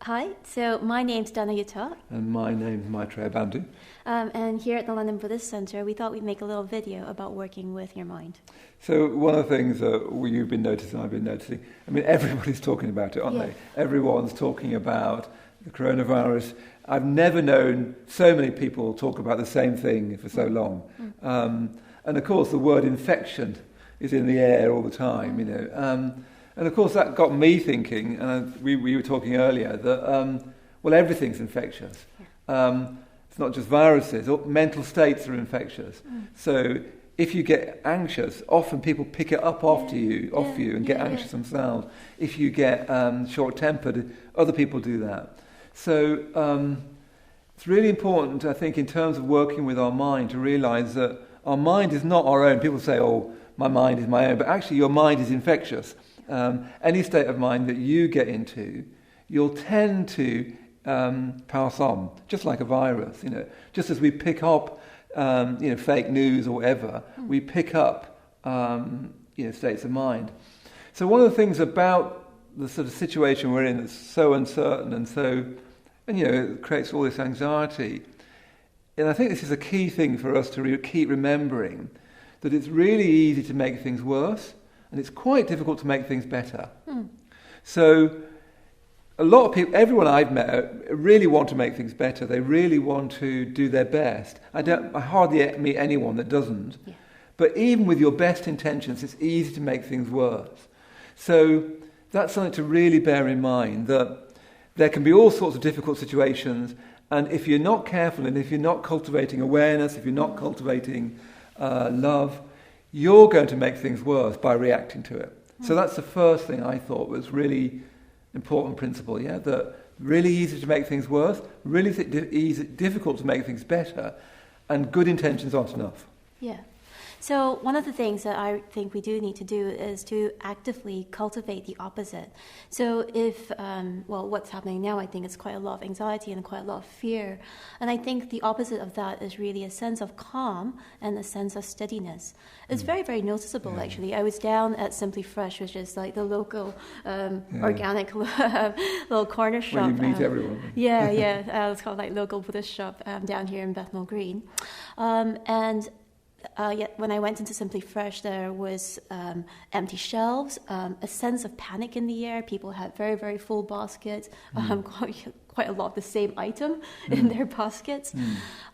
Hi, so my name's Danayutta. And my name's Maitreyabandhu. And here at the London Buddhist Centre, we thought we'd make a little video about working with your mind. So one of the things that you've been noticing, I've been noticing, I mean, everybody's talking about it, aren't they? Everyone's talking about the coronavirus. I've never known so many people talk about the same thing for so long. And of course, the word infection is in the air all the time, you know. And of course, that got me thinking, and we were talking earlier, that, well, everything's infectious. It's not just viruses, mental states are infectious. So if you get anxious, often people pick it up off you and get anxious themselves. If you get short-tempered, other people do that. So it's really important, I think, in terms of working with our mind, to realise that our mind is not our own. People say, oh, my mind is my own, but actually your mind is infectious. Any state of mind that you get into, you'll tend to pass on, just like a virus. You know, just as we pick up, fake news or whatever, we pick up, states of mind. So one of the things about the sort of situation we're in that's so uncertain and it creates all this anxiety. And I think this is a key thing for us to keep remembering, that it's really easy to make things worse. And it's quite difficult to make things better. So a lot of people, everyone I've met, really want to make things better. They really want to do their best. I hardly meet anyone that doesn't. Yeah. But even with your best intentions, it's easy to make things worse. So that's something to really bear in mind, that there can be all sorts of difficult situations. And if you're not careful, and if you're not cultivating awareness, if you're not cultivating love, you're going to make things worse by reacting to it. So that's the first thing I thought was really important principle, that really easy to make things worse, really difficult to make things better, and good intentions aren't enough. Yeah. So one of the things that I think we do need to do is to actively cultivate the opposite. So if, what's happening now, I think it's quite a lot of anxiety and quite a lot of fear. And I think the opposite of that is really a sense of calm and a sense of steadiness. It's very, very noticeable, actually. I was down at Simply Fresh, which is like the local organic little corner shop. Where you meet everyone. It's called like local Buddhist shop down here in Bethnal Green. When I went into Simply Fresh, there was empty shelves, a sense of panic in the air. People had very, very full baskets, quite a lot of the same item in their baskets.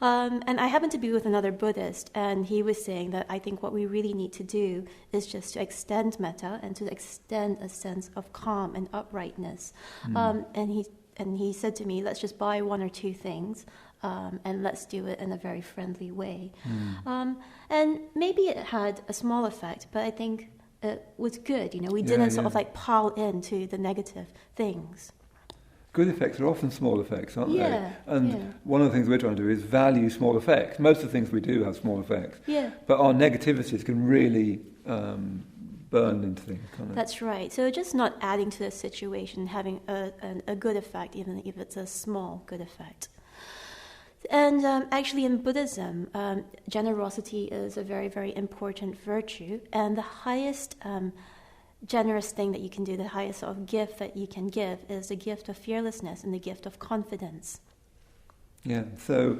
And I happened to be with another Buddhist, and he was saying that I think what we really need to do is just to extend metta and to extend a sense of calm and uprightness. And he said to me, let's just buy one or two things, and let's do it in a very friendly way. And maybe it had a small effect, but I think it was good. We didn't sort of like pile into the negative things. Good effects are often small effects, aren't they? And one of the things we're trying to do is value small effects. Most of the things we do have small effects. But our negativities can really burn into things, can't they? That's right. So just not adding to the situation, having a good effect, even if it's a small good effect. And actually in Buddhism, generosity is a very, very important virtue. And the highest generous thing that you can do, the highest sort of gift that you can give is the gift of fearlessness and the gift of confidence. Yeah, so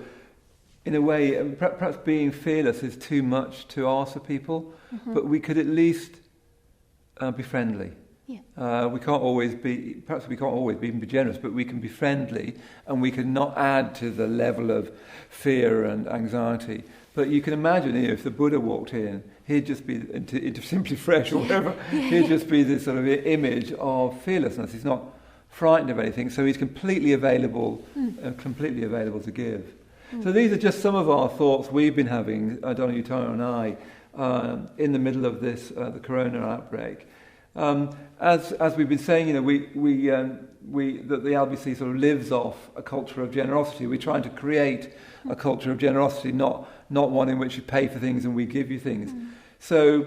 in a way, perhaps being fearless is too much to ask of people, but we could at least be friendly. We can't always be even be generous, but we can be friendly, and we can not add to the level of fear and anxiety. But you can imagine if the Buddha walked in, he'd just be into Simply Fresh or whatever. He'd just be this sort of image of fearlessness. He's not frightened of anything, so he's completely available to give. So these are just some of our thoughts we've been having, Danayutta and I, in the middle of this the corona outbreak. As we've been saying, that the LBC sort of lives off a culture of generosity. We're trying to create a culture of generosity, not one in which you pay for things and we give you things. So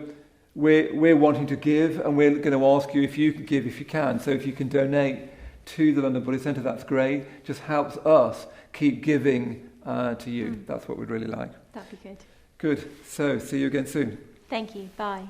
we're wanting to give, and we're going to ask you if you can give if you can. So if you can donate to the London Buddhist Centre, that's great. Just helps us keep giving to you. That's what we'd really like. That'd be good. Good. So see you again soon. Thank you. Bye.